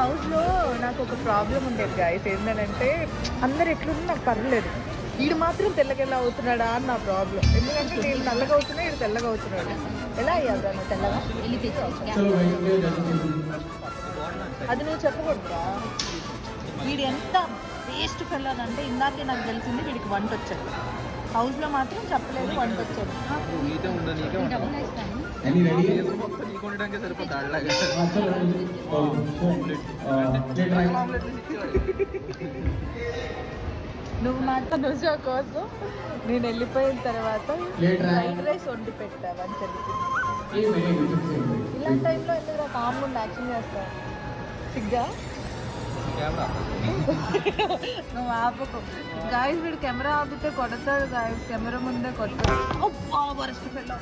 హౌస్లో నాకు ఒక ప్రాబ్లం ఉండేది గాయస్. ఏంటంటే అందరు ఎట్లుంది నాకు పర్లేదు, వీడు మాత్రం తెల్లగెలా అవుతున్నాడా అని నా ప్రాబ్లం. ఎందుకంటే నేను నల్లగా అవుతున్నా, వీడు తెల్లగా అవుతున్నాడు. ఎలా అయ్యాదా నువ్వు తెల్లగా? అది నువ్వు చెప్పకూడదురా. వీడు ఎంత వేస్ట్ ఫెల్లదంటే ఇందాకే నాకు తెలిసింది వీడికి వంట వచ్చాడు. హౌస్లో మాత్రం చెప్పలేదు వంట వచ్చాడు. నువ్వు మాత్రం రోజు కోసం నేను వెళ్ళిపోయిన తర్వాత ఫ్రైడ్ రైస్ వండి పెట్టావని చెప్పి ఇలాంటి టైంలో ఎందుకు కామ్గా యాక్షన్ చేస్తావు? సిగ్గా నువ్వు ఆపకు గాయస్. వీడు కెమెరా ఆపితే కొడతాడు గాయస్, కెమెరా ముందే కొడతాడు. Worst fellow.